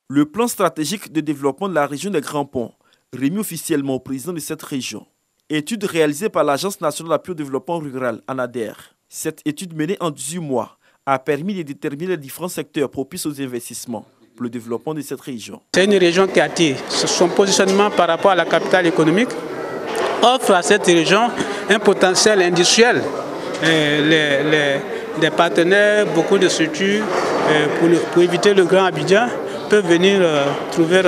Le plan stratégique de développement de la région des Grands Ponts, remis officiellement au président de cette région. Étude réalisée par l'Agence nationale d'appui au développement rural, ANADER. Cette étude menée en 18 mois a permis de déterminer les différents secteurs propices aux investissements pour le développement de cette région. C'est une région qui attire. Son positionnement par rapport à la capitale économique offre à cette région un potentiel industriel. Les partenaires, beaucoup de structures, pour éviter le Grand Abidjan, peuvent venir trouver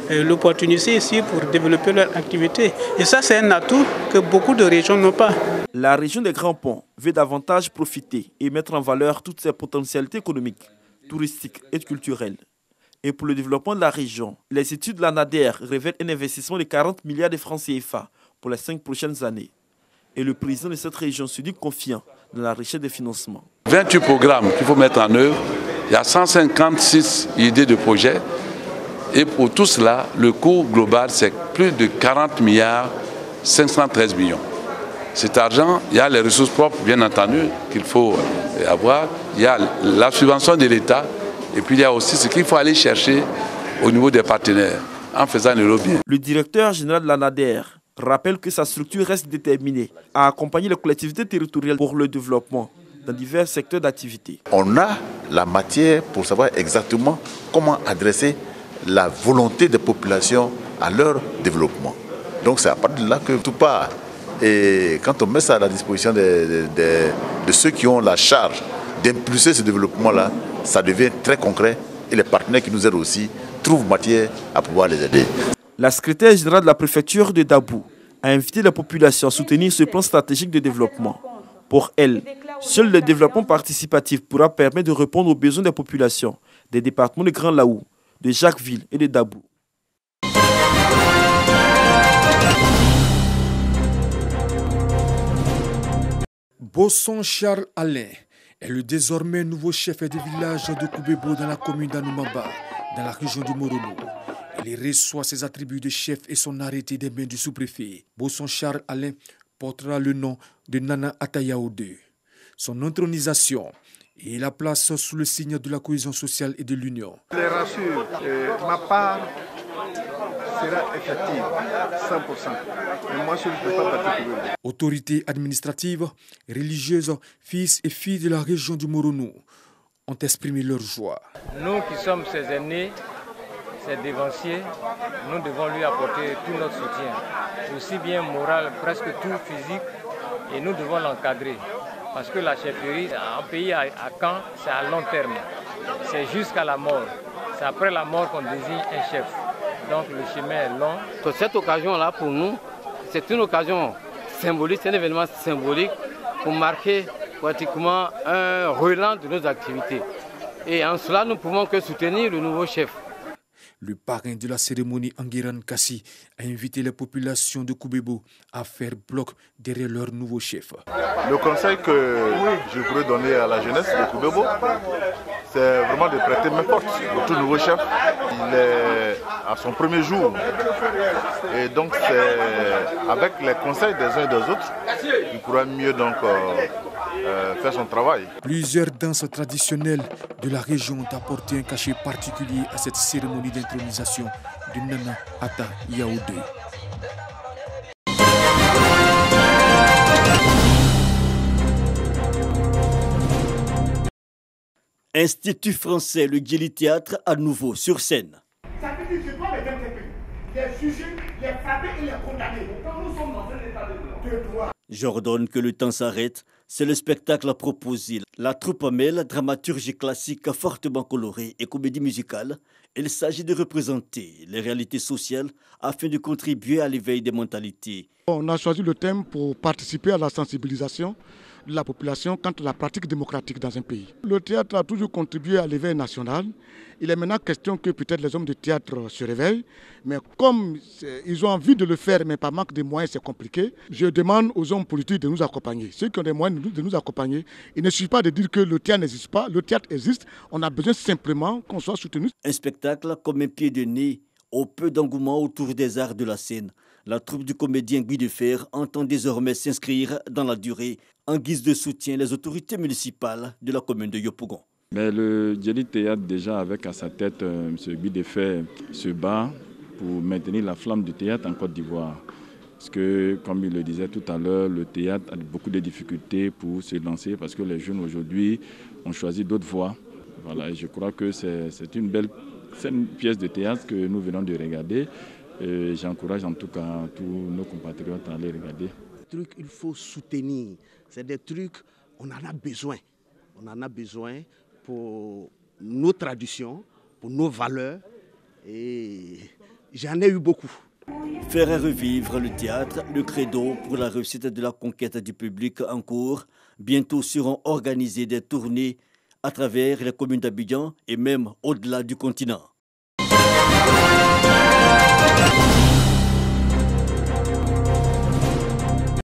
l'opportunité ici pour développer leur activité. Et ça, c'est un atout que beaucoup de régions n'ont pas. La région des Grands Ponts veut davantage profiter et mettre en valeur toutes ses potentialités économiques, touristiques et culturelles. Et pour le développement de la région, les études de l'ANADER révèlent un investissement de 40 milliards de francs CFA pour les 5 prochaines années. Et le président de cette région se dit confiant dans la richesse des financements. 28 programmes qu'il faut mettre en œuvre, il y a 156 idées de projets. Et pour tout cela, le coût global, c'est plus de 40 milliards 513 millions. Cet argent, il y a les ressources propres, bien entendu, qu'il faut avoir. Il y a la subvention de l'État. Et puis il y a aussi ce qu'il faut aller chercher au niveau des partenaires, en faisant le lobbying. Le directeur général de l'ANADER rappelle que sa structure reste déterminée à accompagner les collectivités territoriales pour le développement dans divers secteurs d'activité. On a la matière pour savoir exactement comment adresser la volonté des populations à leur développement. Donc c'est à partir de là que tout part. Et quand on met ça à la disposition de ceux qui ont la charge d'impulser ce développement-là, ça devient très concret et les partenaires qui nous aident aussi trouvent matière à pouvoir les aider. La secrétaire générale de la préfecture de Dabou a invité la population à soutenir ce plan stratégique de développement. Pour elle, seul le développement participatif pourra permettre de répondre aux besoins des populations des départements de Grand Laou, de Jacquesville et de Dabou. Bosson Charles Alain est le désormais nouveau chef de village de Koubebo dans la commune d'Anoumaba, dans la région du Morono. Il reçoit ses attributs de chef et son arrêté des mains du sous-préfet. Bosson Charles Alain portera le nom de Nana Atayao II. Son intronisation et la place sous le signe de la cohésion sociale et de l'union. Je les rassure, ma part sera effective, 100%. Mais moi, je ne peux pas partir pour eux. Autorités administratives, religieuses, fils et filles de la région du Morono ont exprimé leur joie. Nous qui sommes ses aînés, ses dévanciers, nous devons lui apporter tout notre soutien, aussi bien moral, presque tout physique, et nous devons l'encadrer. Parce que la chefferie, un pays à Caen, c'est à long terme. C'est jusqu'à la mort. C'est après la mort qu'on désigne un chef. Donc le chemin est long. Cette occasion-là, pour nous, c'est une occasion symbolique, c'est un événement symbolique pour marquer pratiquement un relan de nos activités. Et en cela, nous ne pouvons que soutenir le nouveau chef. Le parrain de la cérémonie, Anguiran Kassi, a invité les populations de Koubebo à faire bloc derrière leur nouveau chef. Le conseil que je pourrais donner à la jeunesse de Koubebo, c'est vraiment de prêter main forte au tout nouveau chef. Il est à son premier jour. Et donc c'est avec les conseils des uns et des autres qu'il pourra mieux donc faire son travail. Plusieurs danses traditionnelles de la région ont apporté un cachet particulier à cette cérémonie d'intronisation de Nana Atayao II. Institut français, le Guéli Théâtre à nouveau sur scène. Ça veut dire que je dois les interpeller, les juger, les frapper et les condamner. Quand nous sommes dans un état de droit. J'ordonne que le temps s'arrête. C'est le spectacle à proposer. La troupe mêle dramaturgie classique fortement colorée et comédie musicale. Il s'agit de représenter les réalités sociales afin de contribuer à l'éveil des mentalités. On a choisi le thème pour participer à la sensibilisation de la population quant à la pratique démocratique dans un pays. Le théâtre a toujours contribué à l'éveil national. Il est maintenant question que peut-être les hommes de théâtre se réveillent, mais comme ils ont envie de le faire, mais par manque de moyens, c'est compliqué. Je demande aux hommes politiques de nous accompagner. Ceux qui ont des moyens de nous accompagner, il ne suffit pas de dire que le théâtre n'existe pas. Le théâtre existe. On a besoin simplement qu'on soit soutenu. Un spectacle comme un pied de nez au peu d'engouement autour des arts de la scène. La troupe du comédien Guy Defer entend désormais s'inscrire dans la durée en guise de soutien les autorités municipales de la commune de Yopougon. Mais le Djeli Théâtre, déjà avec à sa tête M. Guy Defay, se bat pour maintenir la flamme du théâtre en Côte d'Ivoire. Parce que, comme il le disait tout à l'heure, le théâtre a beaucoup de difficultés pour se lancer parce que les jeunes aujourd'hui ont choisi d'autres voies. Voilà, et je crois que c'est une pièce de théâtre que nous venons de regarder. J'encourage en tout cas tous nos compatriotes à aller regarder. Il faut soutenir. C'est des trucs, on en a besoin. On en a besoin pour nos traditions, pour nos valeurs. Et j'en ai eu beaucoup. Faire revivre le théâtre, le credo pour la réussite de la conquête du public en cours. Bientôt seront organisées des tournées à travers les communes d'Abidjan et même au-delà du continent.